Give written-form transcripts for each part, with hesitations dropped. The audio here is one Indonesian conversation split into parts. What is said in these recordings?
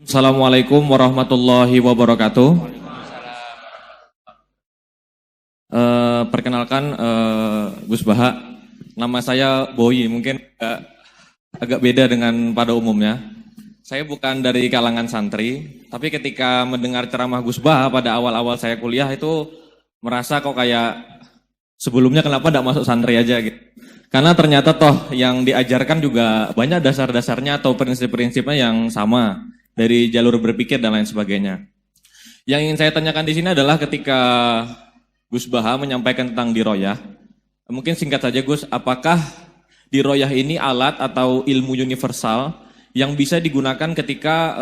Assalamualaikum warahmatullahi wabarakatuh. Perkenalkan Gus Baha, nama saya Boy, mungkin agak beda dengan pada umumnya. Saya bukan dari kalangan santri, tapi ketika mendengar ceramah Gus Baha pada awal-awal saya kuliah itu merasa kok kayak sebelumnya kenapa tidak masuk santri aja gitu. Karena ternyata toh yang diajarkan juga banyak dasar-dasarnya atau prinsip-prinsipnya yang sama dari jalur berpikir dan lain sebagainya. Yang ingin saya tanyakan di sini adalah ketika Gus Baha menyampaikan tentang diroyah, mungkin singkat saja Gus, apakah diroyah ini alat atau ilmu universal yang bisa digunakan ketika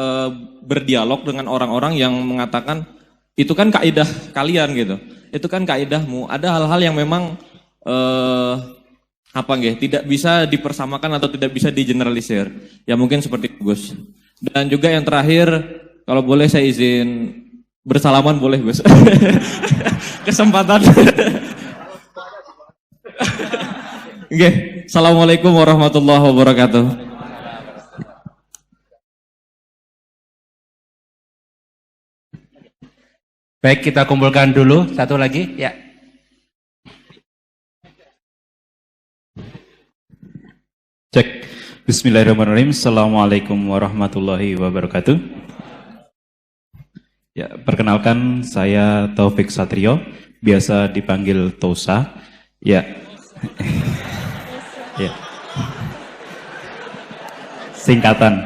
berdialog dengan orang-orang yang mengatakan itu kan kaidah kalian gitu, itu kan kaidahmu. Ada hal-hal yang memang tidak bisa dipersamakan atau tidak bisa digeneralisir. Ya mungkin seperti itu Gus. Dan juga yang terakhir, kalau boleh saya izin bersalaman boleh Gus. Kesempatan. Oke, Assalamualaikum warahmatullahi wabarakatuh. Baik, kita kumpulkan dulu satu lagi, ya. Cek. Bismillahirrahmanirrahim. Assalamualaikum warahmatullahi wabarakatuh. Ya, perkenalkan saya Taufik Satrio, biasa dipanggil Tosa. Ya. Ya. Singkatan.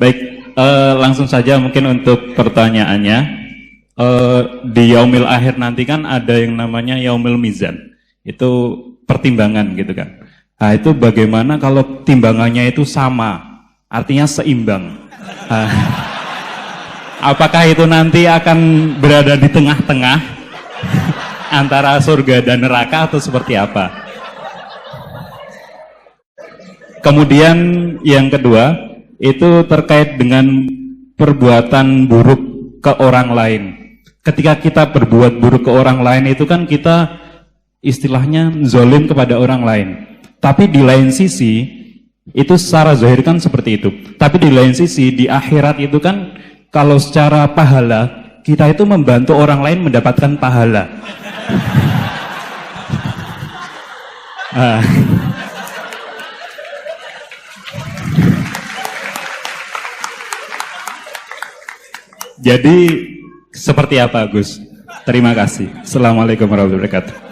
Baik, langsung saja mungkin untuk pertanyaannya. Di yaumil akhir nanti kan ada yang namanya yaumil mizan. Itu pertimbangan gitu kan. Nah itu bagaimana kalau timbangannya itu sama, artinya seimbang. Apakah itu nanti akan berada di tengah-tengah antara surga dan neraka atau seperti apa? Kemudian yang kedua, itu terkait dengan perbuatan buruk ke orang lain. Ketika kita berbuat buruk ke orang lain itu kan kita istilahnya zolim kepada orang lain. Tapi di lain sisi, itu secara zahir kan seperti itu. Tapi di lain sisi, di akhirat itu kan, kalau secara pahala, kita itu membantu orang lain mendapatkan pahala. Jadi, seperti apa Gus? Terima kasih. Assalamualaikum warahmatullahi wabarakatuh.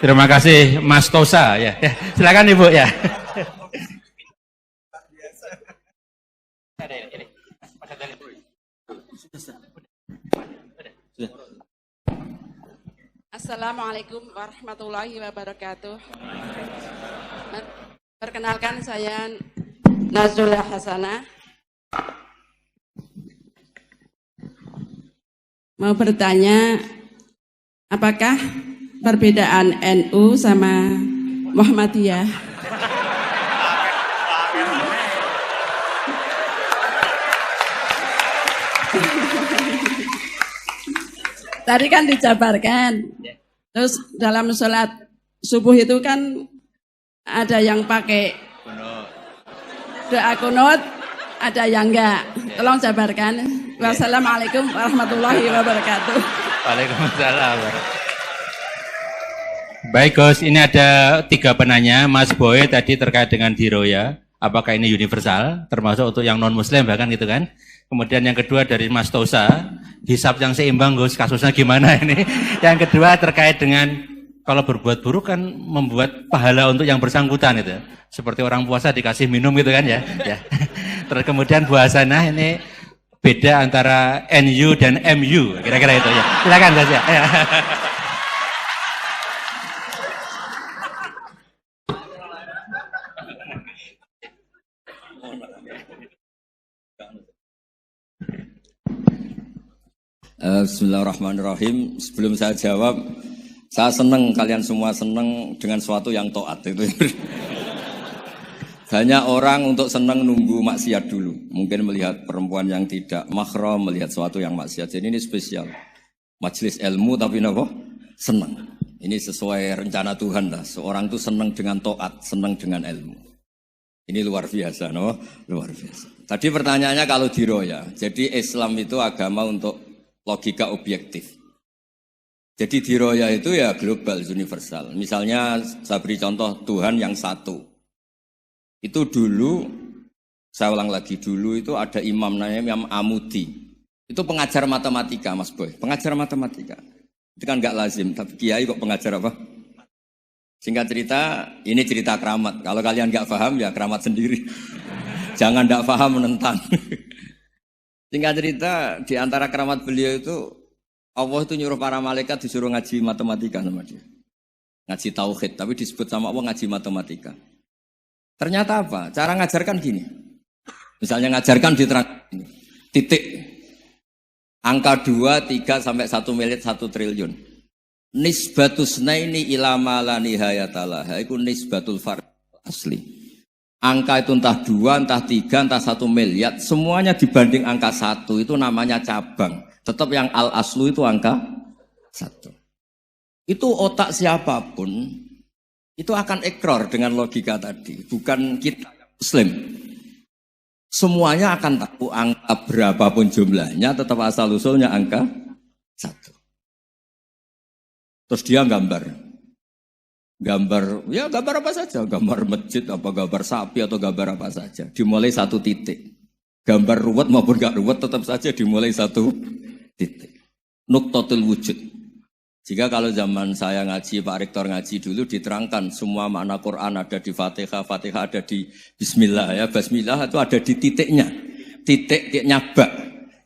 Terima kasih Mas Tosa, ya. Silakan Ibu, ya. Assalamualaikum warahmatullahi wabarakatuh. Perkenalkan saya Nazrullah Hasanah. Mau bertanya, apakah perbedaan NU sama Muhammadiyah? Tadi kan dijabarkan. Terus dalam sholat subuh itu kan ada yang pakai doa kunut, ada yang enggak. Tolong jabarkan. Wassalamualaikum warahmatullahi wabarakatuh. Waalaikumsalam. Baik Gus, ini ada 3 penanya. Mas Boy tadi terkait dengan diroya, apakah ini universal, termasuk untuk yang non-muslim bahkan gitu kan. Kemudian yang kedua dari Mas Tosa, hisab yang seimbang Gus, kasusnya gimana ini. Yang kedua terkait dengan kalau berbuat buruk kan membuat pahala untuk yang bersangkutan itu. Seperti orang puasa dikasih minum gitu kan ya. Ya. Terus kemudian buasana ini beda antara NU dan MU, kira-kira itu ya. Silakan Gus ya. Bismillahirrahmanirrahim. Sebelum saya jawab, saya senang kalian semua senang dengan sesuatu yang taat itu. Banyak orang untuk senang nunggu maksiat dulu. Mungkin melihat perempuan yang tidak mahram, melihat sesuatu yang maksiat. Jadi ini spesial. Majelis ilmu tapi apa? Senang. Ini sesuai rencana Tuhan lah. Seorang itu senang dengan taat, senang dengan ilmu. Ini luar biasa, no? Luar biasa. Tadi pertanyaannya kalau diroya, jadi Islam itu agama untuk logika objektif. Jadi diroya itu ya global, universal. Misalnya saya beri contoh Tuhan yang satu. Itu dulu, saya ulang lagi, dulu itu ada imam namanya Imam Amudi. Itu pengajar matematika, Mas Boy. Pengajar matematika. Itu kan nggak lazim, tapi kiai kok pengajar apa? Singkat cerita, ini cerita keramat. Kalau kalian nggak paham, ya keramat sendiri. Jangan nggak paham menentang. Singkat cerita, di antara keramat beliau itu, Allah itu nyuruh para malaikat disuruh ngaji matematika sama dia. Ngaji tauhid, tapi disebut sama Allah ngaji matematika. Ternyata apa? Cara ngajarkan gini. Misalnya ngajarkan diterang ini. Titik. Angka 2, 3, sampai 1 miliar, 1 triliun. Nisbatus naini ilama la nihayatalah. Itu nisbatul fard asli. Angka itu entah 2, entah 3, entah 1 miliar. Semuanya dibanding angka 1. Itu namanya cabang. Tetap yang al-aslu itu angka 1. Itu otak siapapun. Itu akan ekor dengan logika tadi. Bukan kita Muslim. Semuanya akan tahu angka berapapun jumlahnya. Tetap asal-usulnya angka 1. Terus dia gambar, ya gambar apa saja, gambar masjid, apa gambar sapi atau gambar apa saja. Dimulai 1 titik. Gambar ruwet maupun gak ruwet tetap saja dimulai 1 titik. Nuktotul wujud. Jika kalau zaman saya ngaji, Pak Rektor ngaji dulu diterangkan semua makna Quran ada di Fatihah, Fatihah ada di Bismillah ya, Bismillah itu ada di titiknya, titiknya bak.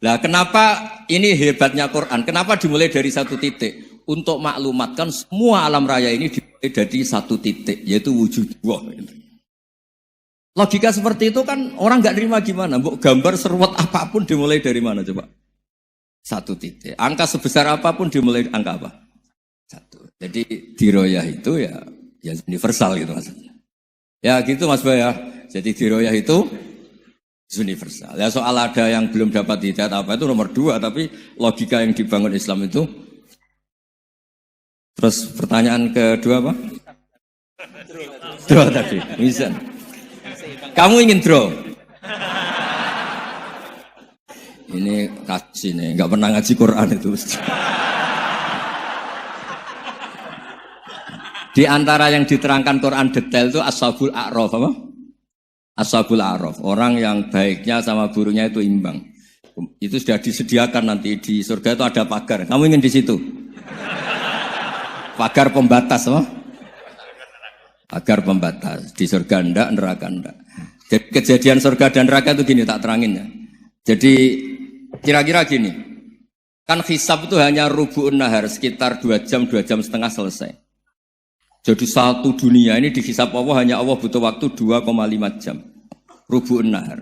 Nah kenapa ini hebatnya Quran? Kenapa dimulai dari 1 titik? Untuk maklumatkan semua alam raya ini dimulai dari 1 titik, yaitu wujud Allah. Logika seperti itu kan orang nggak terima gimana? Mbok gambar seruat apapun dimulai dari mana coba? 1 titik. Angka sebesar apapun dimulai angka apa? 1. Jadi diroyah itu ya universal gitu maksudnya. Ya gitu Mas Bay ya. Jadi diroyah itu universal. Ya soal ada yang belum dapat hidayat apa itu nomor 2, tapi logika yang dibangun Islam itu. Terus pertanyaan kedua apa? Draw tadi, bisa. Kamu ingin draw? Ini kasus ini, nggak pernah ngaji Quran itu. Di antara yang diterangkan Quran detail itu Ashabul A'raf apa? Ashabul A'raf, orang yang baiknya sama buruknya itu imbang. Itu sudah disediakan nanti di surga itu ada pagar. Kamu ingin di situ? Pagar pembatas, apa? Pagar pembatas. Di surga enggak, neraka enggak. Jadi kejadian surga dan neraka itu gini, tak terangin ya. Jadi kira-kira gini. Kan hisab itu hanya rubu'un nahar, sekitar 2 jam, 2 jam setengah selesai. Jadi satu dunia ini dihisab Allah, hanya Allah butuh waktu 2,5 jam. Rubu'un nahar.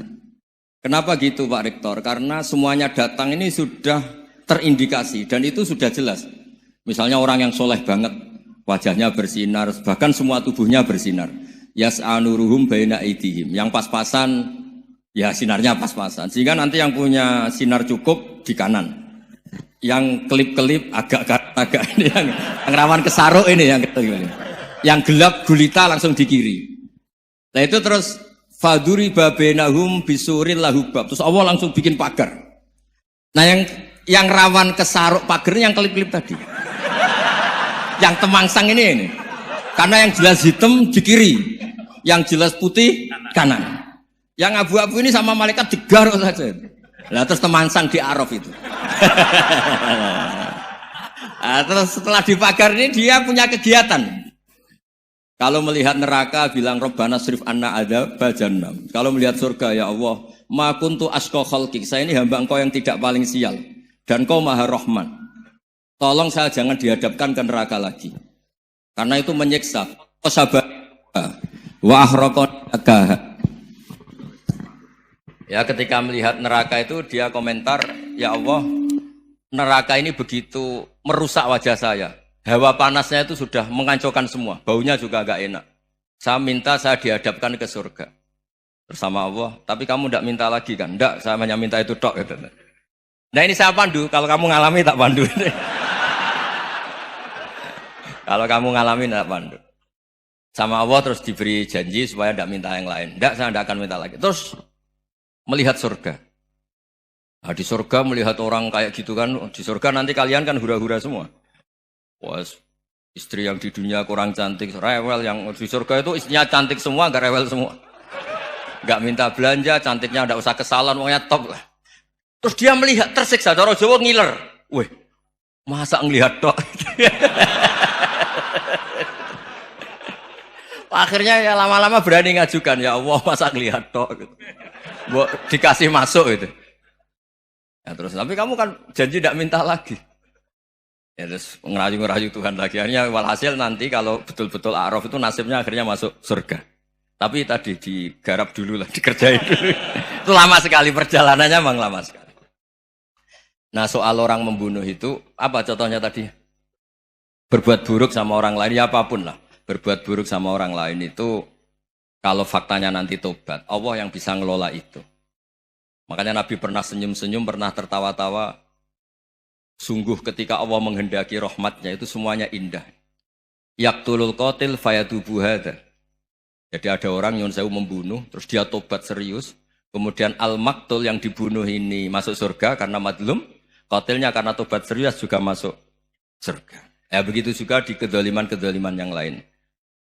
Kenapa gitu Pak Rektor? Karena semuanya datang ini sudah terindikasi dan itu sudah jelas. Misalnya orang yang soleh banget, wajahnya bersinar, bahkan semua tubuhnya bersinar. Yas'anuruhum baina aidihim. Yang pas-pasan, ya sinarnya pas-pasan. Sehingga nanti yang punya sinar cukup di kanan. Yang kelip-kelip agak ini, yang rawan kesaruk ini. Yang gelap gulita langsung di kiri. Nah itu terus, faduri babenahum bisuril lahubab. Terus Allah langsung bikin pagar. Nah yang rawan kesaruk pagarnya yang kelip-kelip tadi. Yang temangsang ini. Karena yang jelas hitam di kiri, yang jelas putih kanan. Yang abu-abu ini sama malaikat digaruk saja. Nah, terus temangsang di Araf itu. Nah, terus setelah dipagar ini dia punya kegiatan. Kalau melihat neraka bilang Rabbana srif anna adzabal jahannam. Kalau melihat surga ya Allah, ma kuntu asqa khalqik. Saya ini hamba Engkau yang tidak paling sial dan Kau Maha Rahman. Tolong saya jangan dihadapkan ke neraka lagi. Karena itu menyiksa. Wa ahraqaka. Ya ketika melihat neraka itu dia komentar, ya Allah, neraka ini begitu merusak wajah saya. Hawa panasnya itu sudah menghancurkan semua. Baunya juga agak enak. Saya minta saya dihadapkan ke surga. Bersama Allah. Tapi kamu tidak minta lagi kan? Tidak, saya hanya minta itu tok. Nah ini saya pandu. Kalau kamu ngalami tak pandu. Kalau kamu ngalamin tak pandu. sama Allah terus diberi janji supaya tidak minta yang lain. Tidak, saya tidak akan minta lagi. Terus melihat surga. Nah, di surga melihat orang kayak gitu kan, di surga nanti kalian kan hura-hura semua. Wah, istri yang di dunia kurang cantik, rewel, yang di surga itu istrinya cantik semua, gak rewel semua. Gak minta belanja, cantiknya tidak usah ke salon, pokoknya top lah. Terus dia melihat, tersiksa, cara Jawa ngiler. Wih, masa ngelihat tok? Akhirnya ya lama-lama berani ngajukan, ya Allah masa ngelihat tok? Gitu. Dikasih masuk gitu. Ya, terus, tapi kamu kan janji tidak minta lagi. Ya, terus ngerayu-ngerayu Tuhan lagi. Akhirnya walhasil nanti kalau betul-betul A'raf itu nasibnya akhirnya masuk surga. Tapi tadi digarap dulu lah, dikerjain dulu. Itu lama sekali perjalanannya, memang lama sekali. Nah, soal orang membunuh itu, apa contohnya tadi? Berbuat buruk sama orang lain, ya apapun lah. Berbuat buruk sama orang lain itu, kalau faktanya nanti tobat, Allah yang bisa ngelola itu. Makanya Nabi pernah senyum-senyum, pernah tertawa-tawa. Sungguh ketika Allah menghendaki rahmatnya itu semuanya indah. Yaqtulul qatil fayatubu hadza. Jadi ada orang yang saya membunuh, terus dia tobat serius. Kemudian al-maktul yang dibunuh ini masuk surga karena madlum. Qatilnya karena tobat serius juga masuk surga. Ya begitu juga di kedoliman-kedoliman yang lain.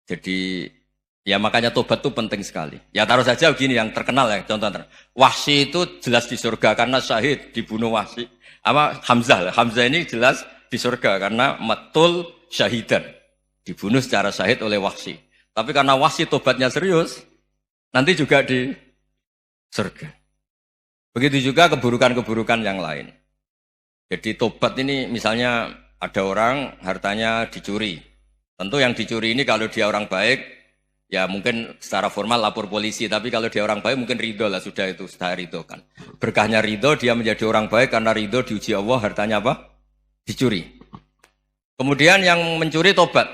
Jadi ya makanya tobat itu penting sekali. Ya taruh saja begini yang terkenal ya, contoh Wahsy itu jelas di surga karena syahid dibunuh Wahsy. Apa Hamzah? Hamzah ini jelas di surga karena matul syahidan. Dibunuh secara syahid oleh Wahsy. Tapi karena Wahsy tobatnya serius, nanti juga di surga. Begitu juga keburukan-keburukan yang lain. Jadi tobat ini misalnya ada orang hartanya dicuri. Tentu yang dicuri ini kalau dia orang baik, ya mungkin secara formal lapor polisi, tapi kalau dia orang baik mungkin ridho lah, sudah itu, sudah ridho kan. Berkahnya ridho, dia menjadi orang baik karena ridho diuji Allah, hartanya apa? Dicuri. Kemudian yang mencuri tobat.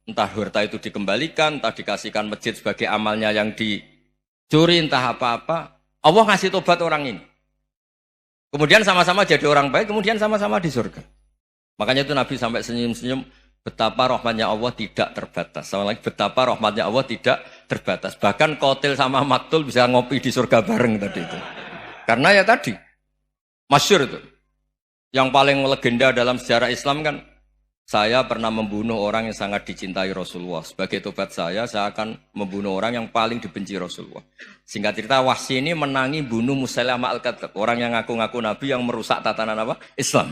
Entah harta itu dikembalikan, entah dikasihkan masjid sebagai amalnya yang dicuri, entah apa-apa. Allah ngasih tobat orang ini. Kemudian sama-sama jadi orang baik, kemudian sama-sama di surga. Makanya itu Nabi sampai senyum-senyum, betapa rahmatnya Allah tidak terbatas. Sama lagi, betapa rahmatnya Allah tidak terbatas. Bahkan qatil sama maktul bisa ngopi di surga bareng tadi itu. Karena ya tadi, masyhur itu. Yang paling legenda dalam sejarah Islam kan, saya pernah membunuh orang yang sangat dicintai Rasulullah. Sebagai tobat saya akan membunuh orang yang paling dibenci Rasulullah. Singkat cerita, Wahsy ini menangi bunuh Musailamah al-Kadzdzab. Orang yang ngaku-ngaku Nabi yang merusak tatanan apa? Islam.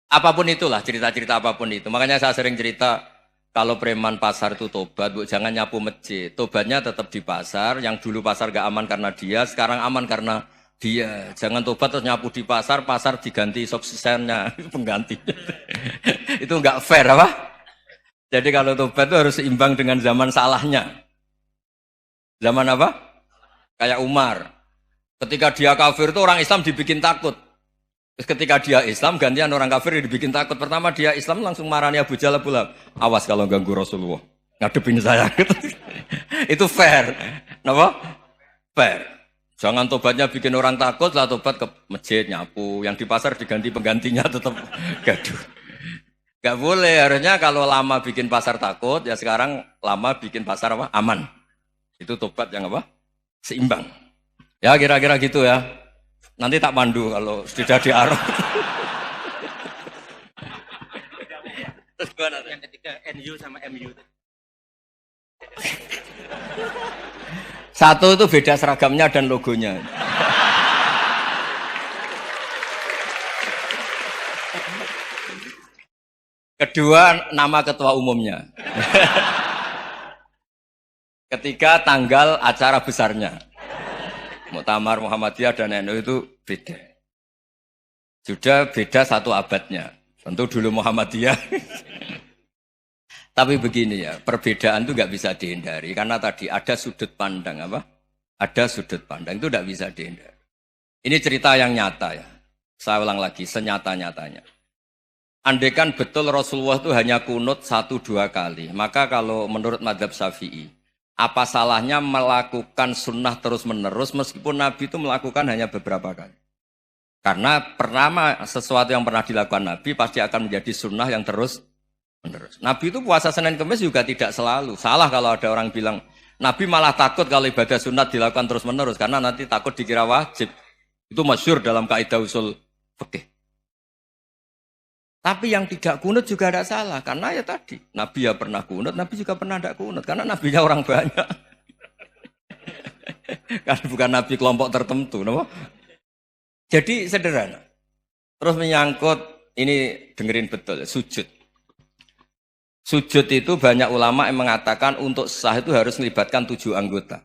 Apapun itulah, cerita-cerita apapun itu. Makanya saya sering cerita, kalau preman pasar itu tobat, bu, jangan nyapu masjid. Tobatnya tetap di pasar, yang dulu pasar gak aman karena dia, sekarang aman karena dia. Jangan tobat terus nyapu di pasar, pasar diganti subsidinya, pengganti. Itu gak fair apa? Jadi kalau tobat itu harus seimbang dengan zaman salahnya. Zaman apa? Kayak Umar. Ketika dia kafir itu orang Islam dibikin takut. Ketika dia Islam, gantian orang kafir dibikin takut. Pertama dia Islam langsung marahnya Abu Jahal, awas kalau ganggu Rasulullah, ngadepin saya. Itu fair. Kenapa? Fair. Jangan tobatnya bikin orang takut, lah tobat ke masjid, nyapu. Yang di pasar diganti penggantinya tetap gaduh. Gak boleh, harusnya kalau lama bikin pasar takut, ya sekarang lama bikin pasar apa? Aman. Itu tobat yang apa? Seimbang. Ya kira-kira gitu ya. Nanti tak pandu kalau sudah di Arab. Yang ketiga NU sama MU. Satu itu beda seragamnya dan logonya. Kedua, nama ketua umumnya. Ketiga, tanggal acara besarnya. Muktamar Muhammadiyah dan NU itu beda. Sudah beda satu abadnya. Tentu dulu Muhammadiyah. Tapi begini ya, perbedaan itu nggak bisa dihindari. Karena tadi ada sudut pandang apa? Ada sudut pandang, itu nggak bisa dihindari. Ini cerita yang nyata ya. Saya ulang lagi, senyata-nyatanya. Andaikan betul Rasulullah itu hanya kunut 1-2 kali. Maka kalau menurut mazhab Syafi'i, apa salahnya melakukan sunnah terus-menerus meskipun Nabi itu melakukan hanya beberapa kali. Karena pertama sesuatu yang pernah dilakukan Nabi pasti akan menjadi sunnah yang terus Menerus. Nabi itu puasa Senin Kemis juga tidak selalu. Salah kalau ada orang bilang, Nabi malah takut kalau ibadah sunat dilakukan terus-menerus, karena nanti takut dikira wajib. Itu masyhur dalam kaidah usul fikih. Tapi yang tidak kunut juga tidak salah, karena ya tadi, Nabi ya pernah kunut, Nabi juga pernah tidak kunut, karena Nabinya orang banyak. Karena bukan Nabi kelompok tertentu. No? Jadi sederhana. Terus menyangkut, ini dengerin betul, sujud. Sujud itu banyak ulama yang mengatakan untuk sah itu harus melibatkan 7 anggota.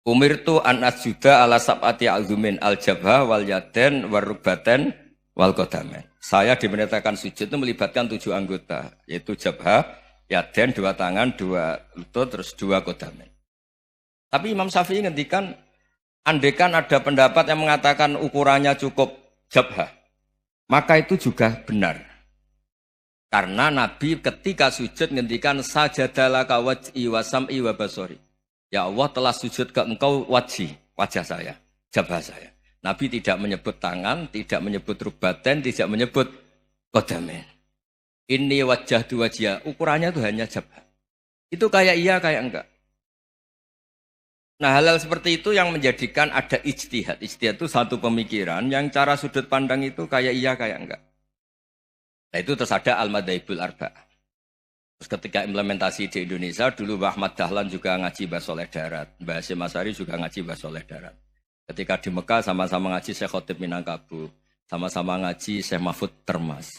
Umirtu an asjuda ala sab'ati azumin al-jabha wal yaden wal rukbaten wal qadamen. Saya diperintahkan sujud itu melibatkan 7 anggota, yaitu jabha, yaden, 2 tangan, 2 lutut, terus 2 qadamen. Tapi Imam Syafi'i ngendikan, andaikan ada pendapat yang mengatakan ukurannya cukup jabha, maka itu juga benar. Karena Nabi ketika sujud ngendikan sajadalaka wajhi wa sam'i wa basori. Ya Allah telah sujud ke engkau wajah saya, jabah saya. Nabi tidak menyebut tangan, tidak menyebut rukbaten, tidak menyebut qadamen. Ini wajah dua wajah, ukurannya itu hanya jabah. Itu kayak iya, kayak enggak. Nah hal-hal seperti itu yang menjadikan ada ijtihad. Ijtihad itu satu pemikiran yang cara sudut pandang itu kayak iya, kayak enggak. Nah itu terus ada Al-Madhaibul Arba'ah. Terus ketika implementasi di Indonesia, dulu Mbah Ahmad Dahlan juga ngaji Basoleh Darat. Mbah Hasyim Asy'ari juga ngaji Basoleh Darat. Ketika di Mekah sama-sama ngaji Syekh Khotib Minangkabau. Sama-sama ngaji Syekh Mahfud Termas.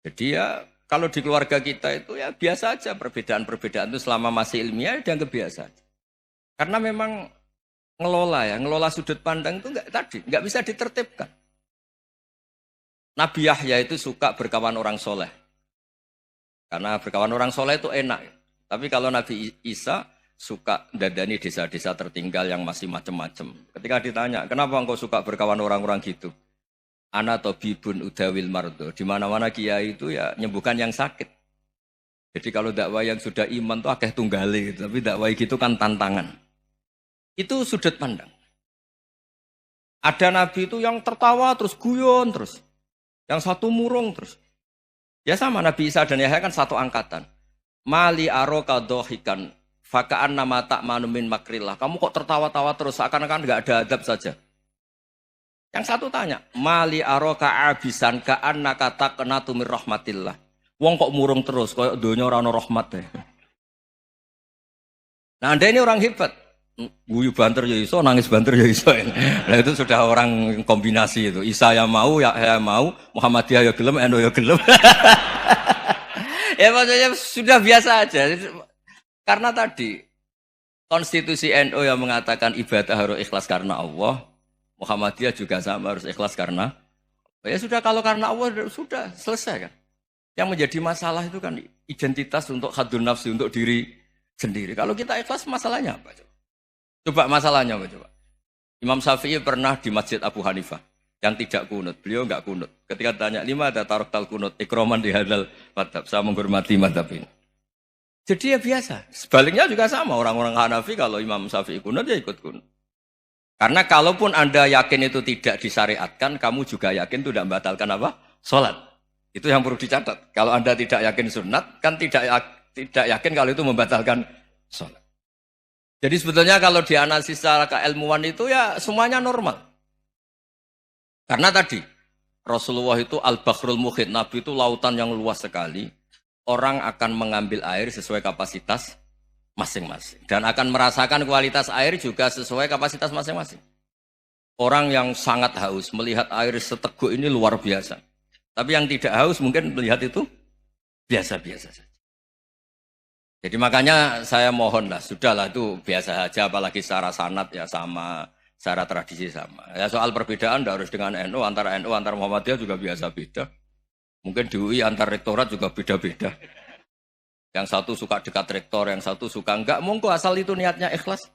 Jadi ya kalau di keluarga kita itu ya biasa aja perbedaan-perbedaan itu selama masih ilmiah dianggap biasa aja. Karena memang ngelola sudut pandang itu enggak bisa ditertibkan. Nabi Yahya itu suka berkawan orang soleh. Karena berkawan orang soleh itu enak. Tapi kalau Nabi Isa suka dadani desa-desa tertinggal yang masih macam-macam. Ketika ditanya, kenapa engkau suka berkawan orang-orang gitu? Ana tabibun udawil mardo. Di mana-mana kiai itu ya nyembuhkan yang sakit. Jadi kalau dakwah yang sudah iman tuh akeh tunggale gitu. Tapi dakwah gitu kan tantangan. Itu sudut pandang. Ada nabi itu yang tertawa terus guyon terus. Yang satu murung terus. Ya sama Nabi Isa dan Yahya kan satu angkatan. Mali aroka dohikan fakaan nama tak manumin makrillah. Kamu kok tertawa-tawa terus seakan-akan nggak ada adab saja. Yang satu tanya, Mali aroka abisan kaan nakata kena tumir rahmatillah. Wong kok murung terus, kok dunia orang rahmat deh. Nah anda ini orang hebat. Guyu banter ya iso, nangis banter ya iso. Nah itu sudah orang kombinasi itu. Isa ya mau, ya mau, Muhammadiyah ya gelem, NU ya gelem. Ya maksudnya sudah biasa aja. Karena tadi konstitusi NU yang mengatakan ibadah harus ikhlas karena Allah, Muhammadiyah juga sama harus ikhlas karena ya sudah kalau karena Allah sudah selesai kan. Yang menjadi masalah itu kan identitas untuk hadun nafsi untuk diri sendiri. Kalau kita ikhlas masalahnya apa? Coba masalahnya apa coba? Imam Syafi'i pernah di Masjid Abu Hanifah yang tidak kunut. Beliau enggak kunut. Ketika tanya, 5 ada tarok tal kunut, ikroman di hadal madhab. Saya menghormati madhab ini. Jadi ya biasa. Sebaliknya juga sama. Orang-orang Hanafi kalau Imam Syafi'i kunut ya ikut kunut. Karena kalaupun Anda yakin itu tidak disyariatkan, kamu juga yakin itu tidak membatalkan apa? Sholat. Itu yang perlu dicatat. Kalau Anda tidak yakin sunat, kan tidak yakin kalau itu membatalkan sholat. Jadi sebetulnya kalau dianalisis secara keilmuan itu ya semuanya normal. Karena tadi Rasulullah itu al-Bahrul Muhit, Nabi itu lautan yang luas sekali. Orang akan mengambil air sesuai kapasitas masing-masing. Dan akan merasakan kualitas air juga sesuai kapasitas masing-masing. Orang yang sangat haus melihat air seteguk ini luar biasa. Tapi yang tidak haus mungkin melihat itu biasa-biasa saja. Jadi makanya saya mohonlah, sudahlah itu biasa saja, apalagi secara sanad ya sama, secara tradisi sama. Ya soal perbedaan tidak harus dengan NU, antara Muhammadiyah juga biasa beda. Mungkin di UI antar rektorat juga beda-beda. Yang satu suka dekat rektor, yang satu suka enggak. Monggo asal itu niatnya ikhlas.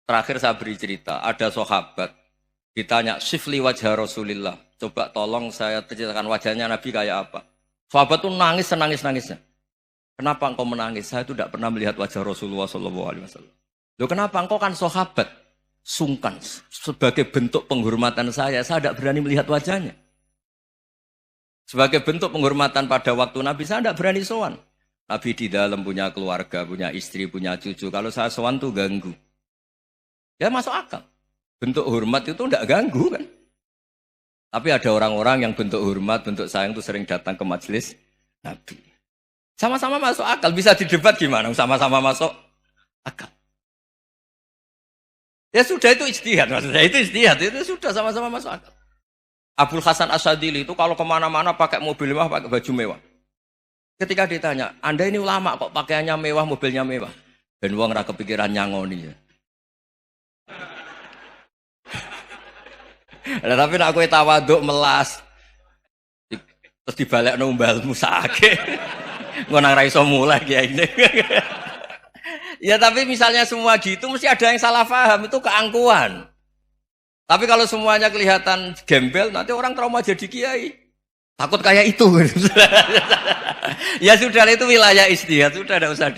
Terakhir saya beri cerita, ada sahabat ditanya, "Sifli wajah Rasulillah." Coba tolong saya ceritakan wajahnya Nabi kayak apa. Sahabat itu nangis senangis-nangisnya. Kenapa engkau menangis? Saya itu tidak pernah melihat wajah Rasulullah SAW. Loh kenapa? Engkau kan sahabat. Sungkan. Sebagai bentuk penghormatan saya tidak berani melihat wajahnya. Sebagai bentuk penghormatan pada waktu Nabi, saya tidak berani sowan. Nabi di dalam punya keluarga, punya istri, punya cucu. Kalau saya sowan tuh ganggu. Ya masuk akal. Bentuk hormat itu tidak ganggu kan. Tapi ada orang-orang yang bentuk hormat, bentuk sayang itu sering datang ke majelis Nabi. Sama-sama masuk akal. Bisa didebat gimana? Sama-sama masuk akal. Ya sudah itu ijtihad. Maksudnya itu ijtihad. Itu sudah sama-sama masuk akal. Abul Hasan Asyadili itu kalau kemana-mana pakai mobil mewah, pakai baju mewah. Ketika ditanya, Anda ini ulama kok pakaiannya mewah, mobilnya mewah. Dan uang rakyat kepikiran nyangoni ya. Nah, tapi nak kowe tawaduk melas. Terus dibalik numbalmu sakit. Ngono ra iso mulai kiai ini. Ya tapi misalnya semua gitu mesti ada yang salah paham, itu keangkuhan. Tapi kalau semuanya kelihatan gembel, nanti orang trauma jadi kiai. Takut kayak itu. Ya sudah, itu wilayah ijtihad, sudah tidak usah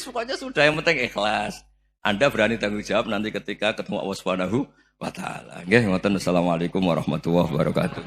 pokoknya sudah, yang penting ikhlas. Anda berani tanggung jawab nanti ketika ketemu Allah Subhanahu wa taala. Nggih, ngoten. Assalamualaikum warahmatullahi wabarakatuh.